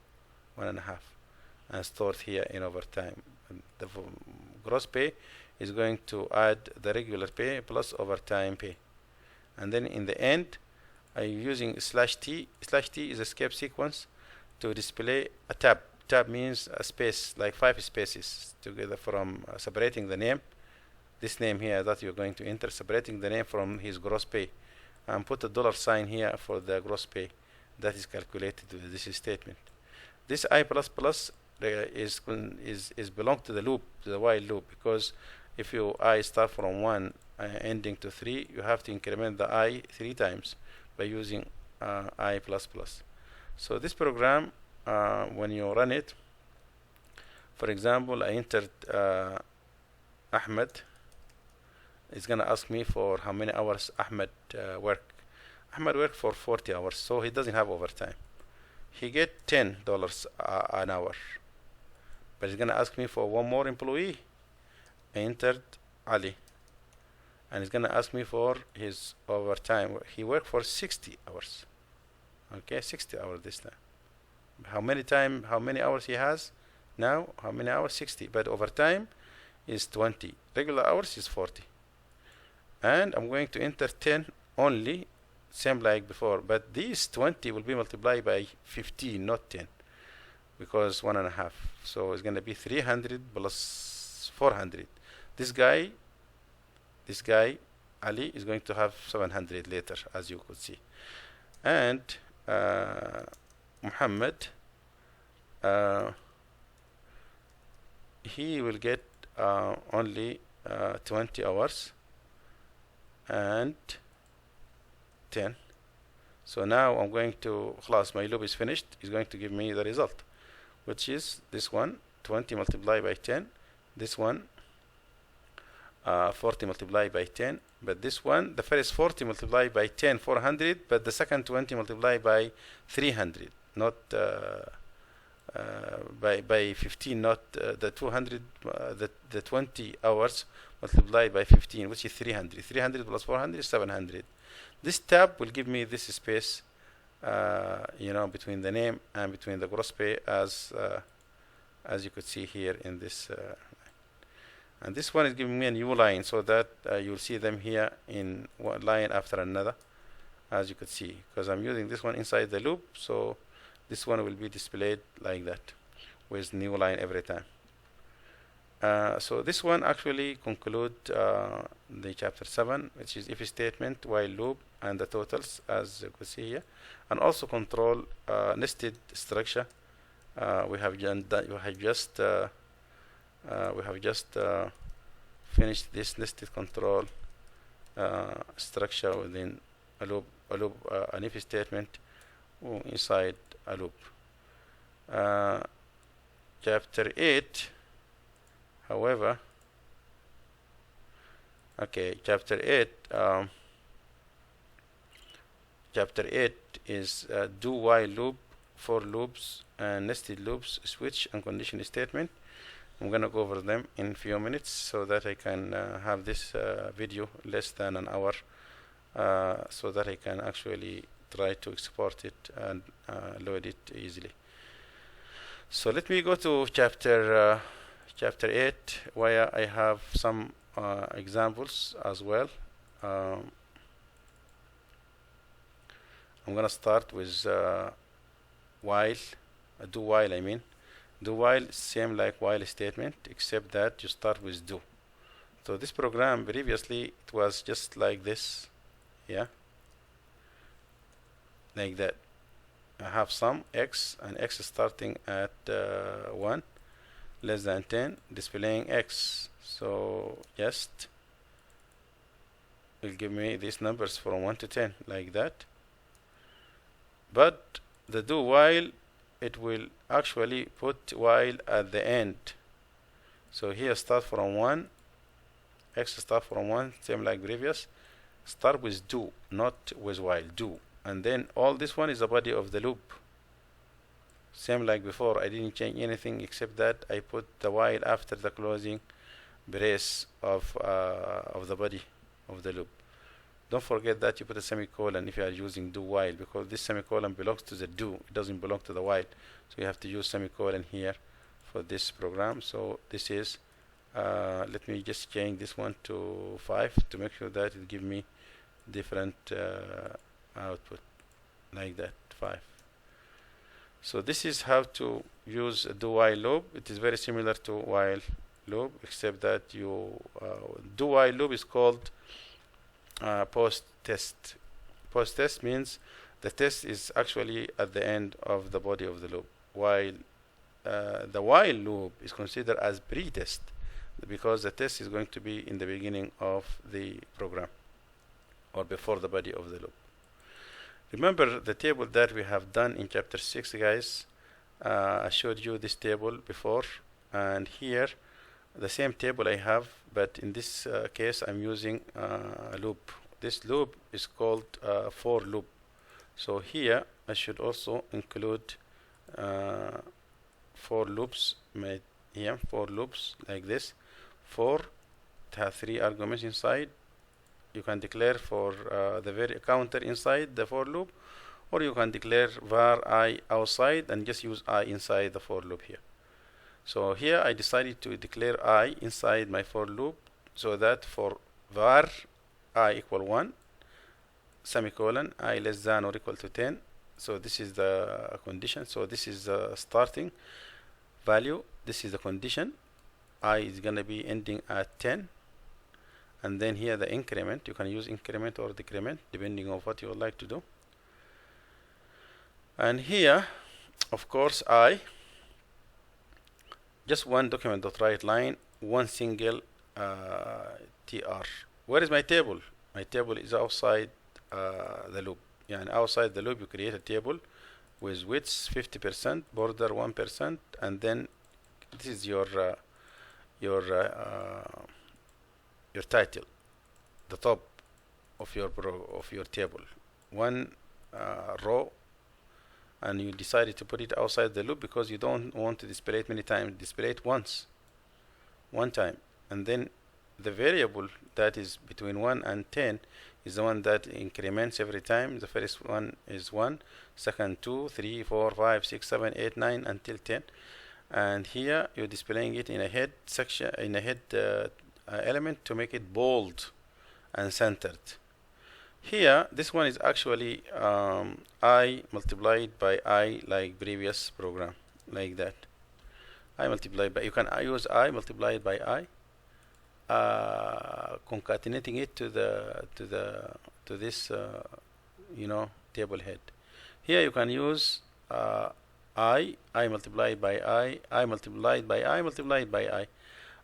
Speaker 1: and stored here in overtime. And the gross pay is going to add the regular pay plus overtime pay. And then in the end, I'm using /t. /t is a escape sequence to display a tab. Tab means a space, like 5 spaces together from separating the name, this name here that you're going to enter, separating the name from his gross pay, and put a $sign here for the gross pay that is calculated with this statement. This I++ is belong to the loop, to the while loop, because if you I start from 1 ending to 3, you have to increment the I 3 times by using I++. So this program, when you run it, for example, I entered Ahmed. It's gonna ask me for how many hours Ahmed work. Ahmed worked for 40 hours, so he doesn't have overtime. He get $10 an hour, but it's gonna ask me for one more employee. I entered Ali, and it's gonna ask me for his overtime. He worked for 60 hours. Okay, 60 hours this time. How many hours he has now? How many hours? 60. But overtime is 20. Regular hours is 40. And I'm going to enter 10 only, same like before. But these 20 will be multiplied by 15, not 10, because 1.5. So it's going to be 300 plus 400. This guy, Ali, is going to have 700 later, as you could see. And Muhammad, he will get only 20 hours and 10. So now I'm going to, خلاص, my loop is finished. It's going to give me the result, which is this one, 20 multiplied by 10. This one, 40 multiplied by 10. But this one, the first 40 multiplied by 10, 400, but the second 20 multiplied by 300, not by 15, not the 200, the 20 hours multiplied by 15, which is 300. 300 plus 400 is 700. This tab will give me this space, between the name and between the gross pay, as you could see here in this. And this one is giving me a new line, so that you'll see them here in one line after another, as you could see, because I'm using this one inside the loop. So this one will be displayed like that, with new line every time. So this one actually conclude the chapter 7, which is if statement, while loop, and the totals, as you could see here, and also control nested structure. We have just finished this nested control structure within a loop, an if statement inside a loop. Chapter 8, however, chapter 8 is do while loop, for loops, and nested loops, switch, and condition statement. I'm going to go over them in a few minutes so that I can have this video less than an hour, so that I can actually try to export it and load it easily. So let me go to chapter 8, where I have some examples as well. I'm going to start with while, do while, I mean. Do while, same like while statement, except that you start with do. So this program previously, it was just like this, yeah, like that. I have some x, and x starting at 1, less than 10, displaying x. So just will give me these numbers from 1 to 10, like that. But the do while, it will actually put while at the end. So here start from 1 X start from 1, same like previous. Start with do, not with while, do. And then all this one is the body of the loop. Same like before, I didn't change anything except that I put the while after the closing brace of the body of the loop. Don't forget that you put a semicolon if you are using do while, because this semicolon belongs to the do, it doesn't belong to the while. So you have to use semicolon here for this program. So this is, let me just change this one to 5 to make sure that it give me different output, like that, 5. So this is how to use a do while loop. It is very similar to while loop, except that you do while loop is called post test. Post test means the test is actually at the end of the body of the loop, while the while loop is considered as pre-test, because the test is going to be in the beginning of the program or before the body of the loop. Remember the table that we have done in chapter 6, guys. I showed you this table before, and here the same table I have, but in this case I'm using a loop. This loop is called for loop. So here I should also include for loops, here for loops like this. For it has 3 arguments inside. You can declare for the very counter inside the for loop, or you can declare var I outside and just use I inside the for loop here. So here I decided to declare I inside my for loop, so that for var I equal 1, semicolon, I less than or equal to 10. So this is the condition. So this is the starting value. This is the condition. I is going to be ending at 10. And then here the increment. You can use increment or decrement depending on what you would like to do. And here, of course, I just one document.writeLine, one single tr. Where is my table? My table is outside the loop. Yeah, and outside the loop you create a table with width 50%, border 1%, and then this is your title, the top of your table, one row, and you decided to put it outside the loop because you don't want to display it many times. Display it one time, and then the variable that is between 1 and 10 is the one that increments every time. The first one is 1, second 2, 3, 4, 5, 6, 7, 8, 9 until 10. And here you're displaying it in a head section, in a head element to make it bold and centered. Here this one is actually I multiplied by I, like previous program, like that. I multiplied by, you can use I multiplied by I, concatenating it to this table head. Here you can use I multiplied by I multiplied by I multiplied by I.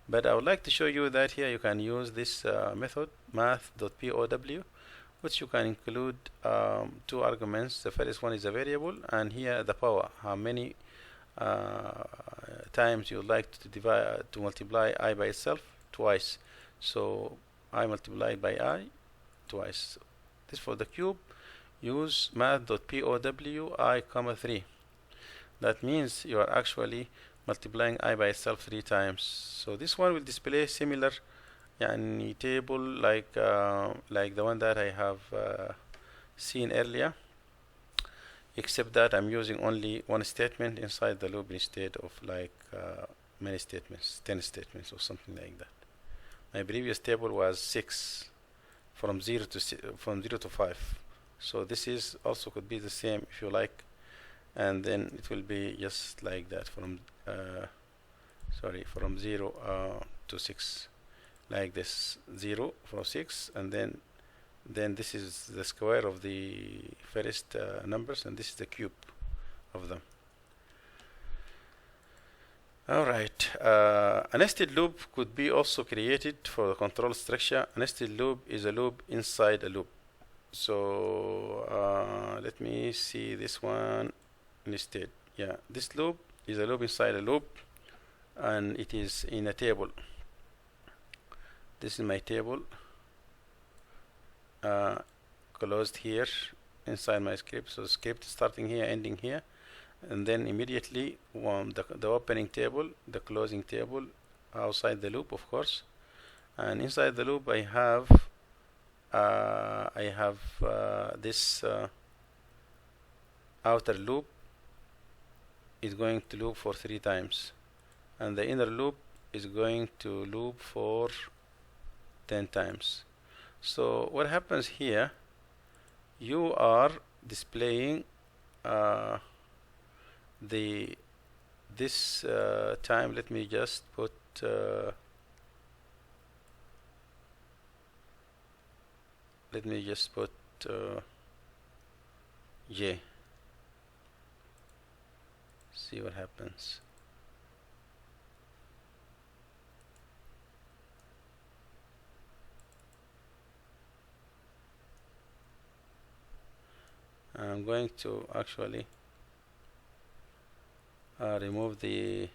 Speaker 1: But I would like to show you that here you can use this method, math.pow, which you can include 2 arguments. The first one is a variable, and here the power, how many times you would like to multiply I by itself, twice. So I multiplied by I twice. This for the cube, use math.pow I comma 3. That means you are actually multiplying I by itself 3 times. So this one will display similar table like the one that I have seen earlier, except that I'm using only one statement inside the loop instead of like many statements, 10 statements or something like that. My previous table was 6 from 0 to 5. So this is also could be the same if you like, and then it will be just like that from 0 to 6, like this, 0 from 6, and then this is the square of the first numbers, and this is the cube of them. Alright, a nested loop could be also created for the control structure. A nested loop is a loop inside a loop. So let me see this one instead. Yeah, this loop is a loop inside a loop, and it is in a table. This is my table closed here inside my script. So the script starting here, ending here, and then immediately the opening table, the closing table, outside the loop, of course, and inside the loop I have this outer loop is going to loop for 3 times, and the inner loop is going to loop for 10 times. So what happens here, you are displaying this time. Let me just put J. See what happens. I'm going to actually remove the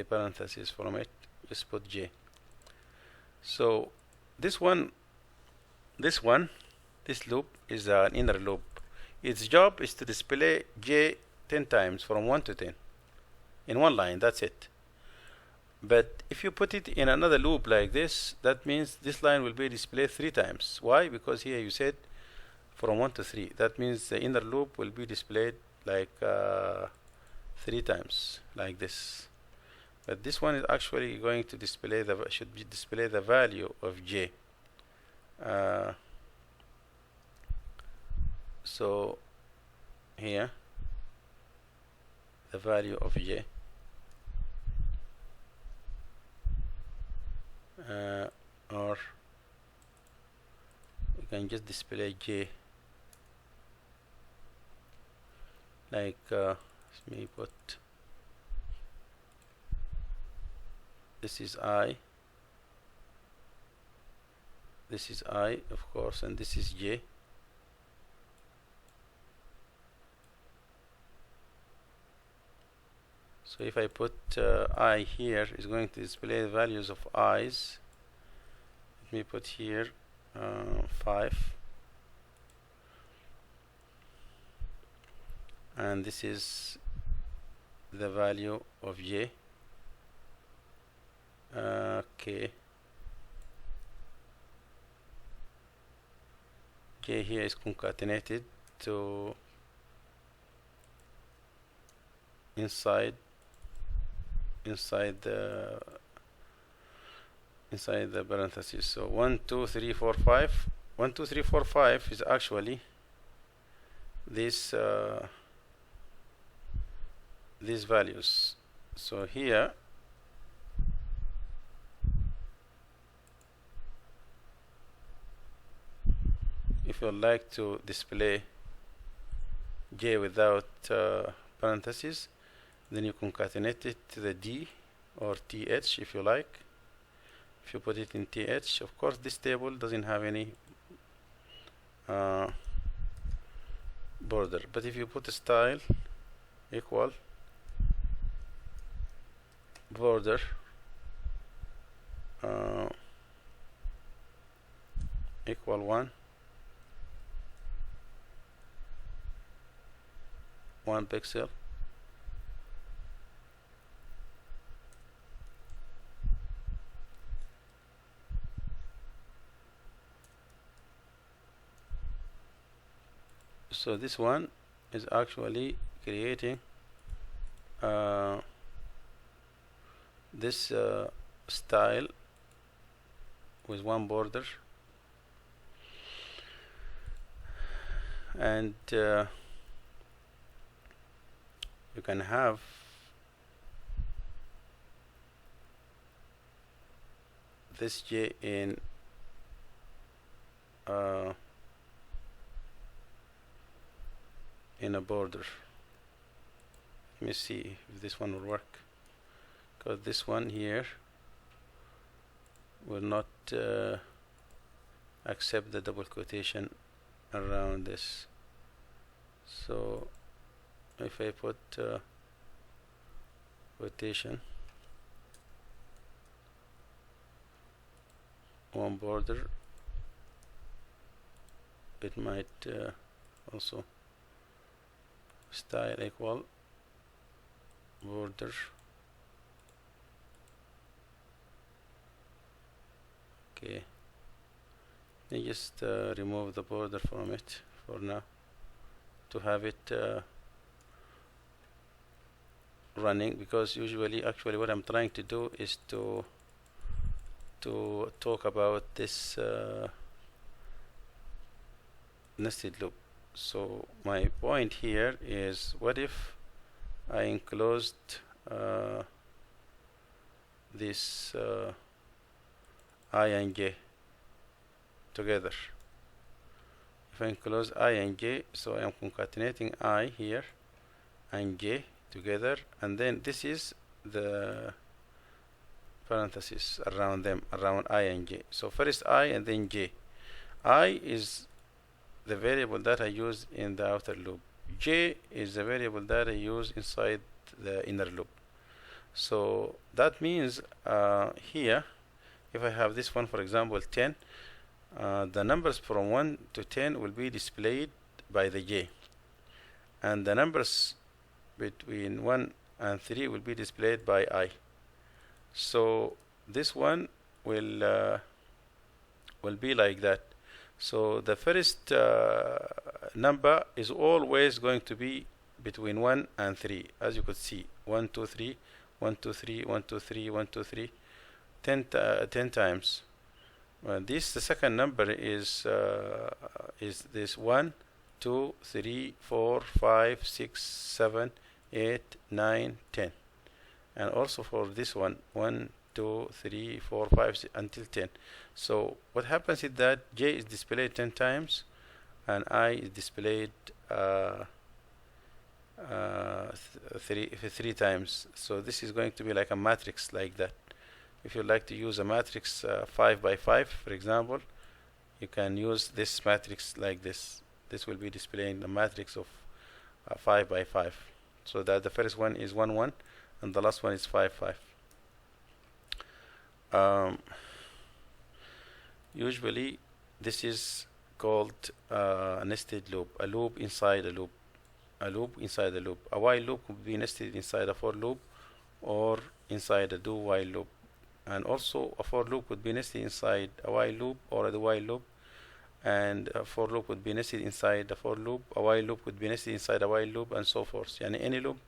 Speaker 1: parentheses from it. Just put J. So this loop is an inner loop. Its job is to display J 10 times from 1 to 10 in one line. That's it. But if you put it in another loop like this, that means this line will be displayed 3 times. Why? Because here you said from 1 to 3. That means the inner loop will be displayed like 3 times, like this. But this one is actually going to display display the value of J. So here the value of J, or we can just display J like let me put, this is I, of course, and this is J. So if I put I here, is going to display the values of I's. Let me put here 5, and this is the value of J. Okay, J here is concatenated to inside the parentheses. So 1 2 3 4 5. 1 2 3 4 5 is actually these values. So here if you like to display J without parentheses, then you concatenate it to the D or TH if you like. If you put it in TH, of course this table doesn't have any border, but if you put a style equal border equal 1 pixel, so this one is actually creating this style with 1 border, and you can have this J in a border. Let me see if this one will work, because this one here will not accept the double quotation around this. So if I put quotation, one border, it might also style equal border. Okay, let me just remove the border from it for now to have it running, because usually actually what I'm trying to do is to talk about this nested loop. So my point here is, what if I enclosed this I and j together? If I enclose I and j, so I am concatenating I here and j together, and then this is the parenthesis around them, around I and j. So first I and then j. I is the variable that I use in the outer loop. J is the variable that I use inside the inner loop. So that means here, if I have this one, for example, 10, the numbers from 1 to 10 will be displayed by the j, and the numbers between 1 and 3 will be displayed by I. So this one will be like that. So the first number is always going to be between 1 and 3, as you could see, 1 2 3 1 2 3 1 2 3 1 2 3 10 times. The second number is this 1 2 3 4 5 6 7 8 9 10, and also for this one 1 2 3 4 5 6, until 10. So what happens is that j is displayed 10 times and I is displayed three times. So this is going to be like a matrix like that. If you like to use a matrix 5 by 5, for example, you can use this matrix like this. This will be displaying the matrix of 5 by 5. So that the first one is 1 1 and the last one is 5 5. Usually this is called a nested loop, a loop inside a loop, a loop inside a loop. A while loop could be nested inside a for loop or inside a do while loop, and also a for loop would be nested inside a while loop or a do while loop, and a for loop would be nested inside a for loop, a while loop would be nested inside a while loop, and so forth. Yani any loop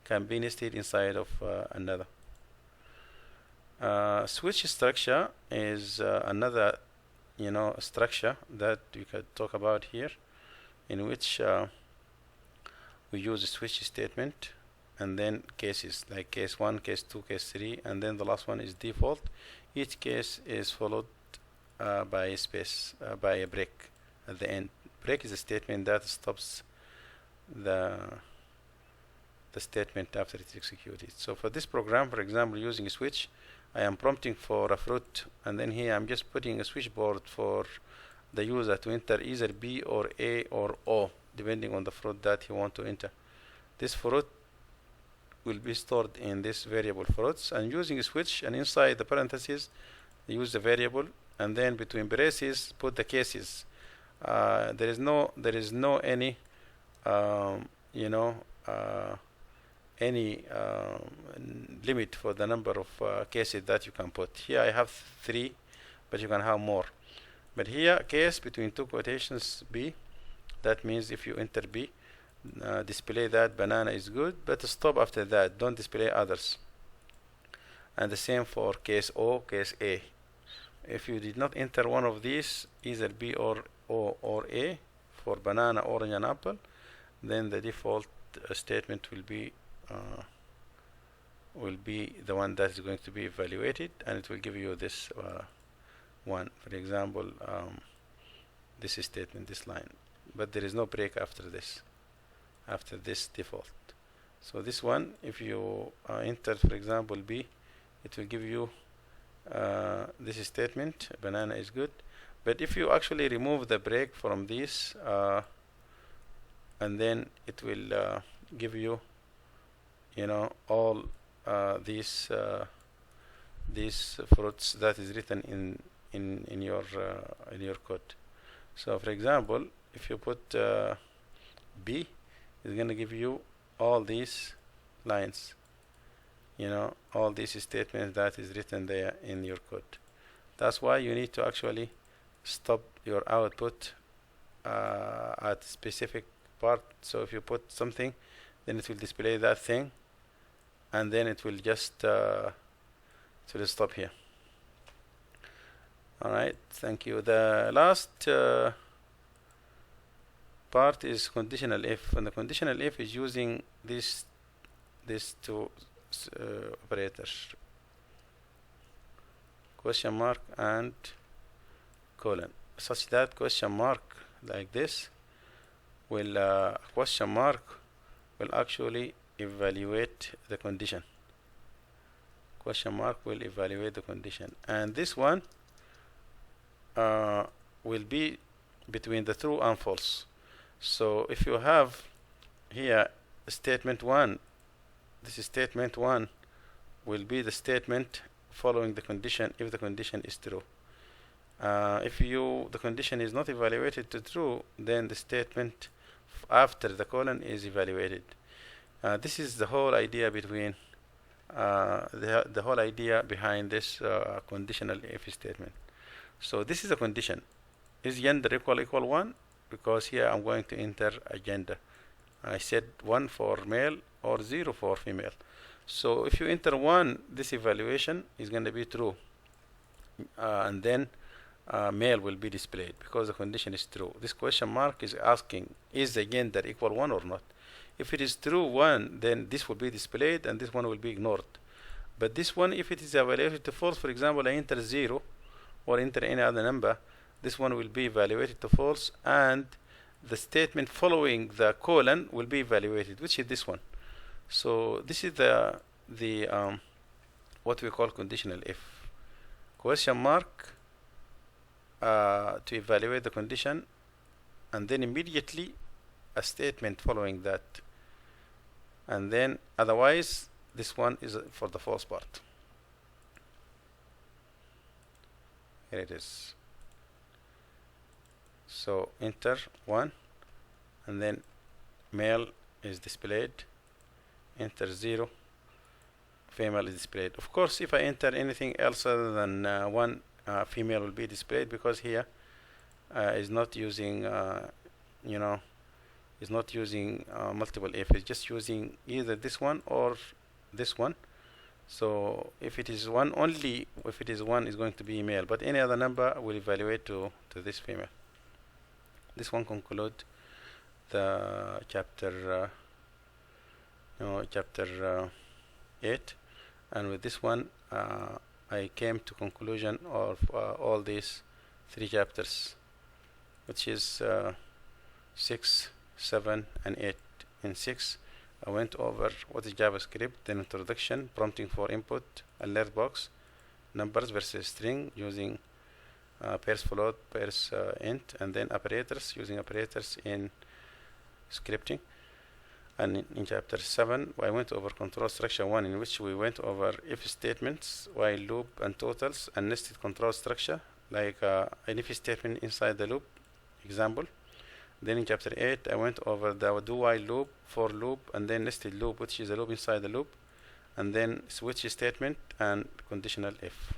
Speaker 1: can be nested inside of another. Switch structure is another structure that we could talk about here, in which we use a switch statement and then cases like case 1, case 2, case 3, and then the last one is default. Each case is followed by a space, by a break at the end. Break is a statement that stops the statement after it is executed. So for this program, for example, using a switch, I am prompting for a fruit, and then here I'm just putting a switchboard for the user to enter either B or A or O, depending on the fruit that he wants to enter. This fruit will be stored in this variable fruits, and using a switch, and inside the parentheses use the variable, and then between braces put the cases. There is no any any limit for the number of cases that you can put. Here I have 3, but you can have more. But here case between 2 quotations B, that means if you enter B, display that banana is good, but stop after that, don't display others. And the same for case O, case A. If you did not enter one of these, either B or O or A, for banana, orange and apple, then the default statement will be the one that is going to be evaluated, and it will give you this one. For example, this is statement, this line, but there is no break after this default. So this one, if you enter, for example, B, it will give you this statement, banana is good. But if you actually remove the break from this, and then it will give you all these fruits that is written in your code. So for example, if you put B, it's going to give you all these lines, all these statements that is written there in your code. That's why you need to actually stop your output at a specific part. So if you put something, then it will display that thing, and then it will just stop here. Alright, thank you. The last part is conditional if, and the conditional if is using these two operators, question mark and colon, such that question mark like this will question mark will actually evaluate the condition. Question mark will evaluate the condition, and this one will be between the true and false. So if you have here statement 1, this is statement 1 will be the statement following the condition if the condition is true. If the condition is not evaluated to true, then the statement after the colon is evaluated. This is the whole idea between the whole idea behind this conditional if statement. So this is a condition. Is gender equal 1? Because here I'm going to enter a gender. I said 1 for male or 0 for female. So if you enter 1, this evaluation is going to be true, and then male will be displayed because the condition is true. This question mark is asking, is the gender equal 1 or not? If it is true 1, then this will be displayed and this one will be ignored. But this one, if it is evaluated to false, for example, I enter 0 or enter any other number, this one will be evaluated to false, and the statement following the colon will be evaluated, which is this one. So this is the what we call conditional if. Question mark to evaluate the condition, and then immediately a statement following that, and then otherwise this one is for the false part. Here it is. So enter 1, and then male is displayed. Enter 0, female is displayed. Of course, if I enter anything else other than 1, female will be displayed, because here is not using is not using multiple if, it's just using either this one or this one. So if it is 1, only if it is 1 is going to be male, but any other number will evaluate to this female. This one conclude the chapter 8, and with this one I came to conclusion of all these 3 chapters, which is 6, 7, and 8. In 6, I went over what is JavaScript, then introduction, prompting for input, alert box, numbers versus string using pairs float, pairs int, and then operators, using operators in scripting. And in chapter 7, I went over control structure 1, in which we went over if statements, while loop, and totals, and nested control structure, like an if statement inside the loop example. Then in chapter 8, I went over the do while loop, for loop, and then nested loop, which is a loop inside the loop, and then switch statement and conditional if.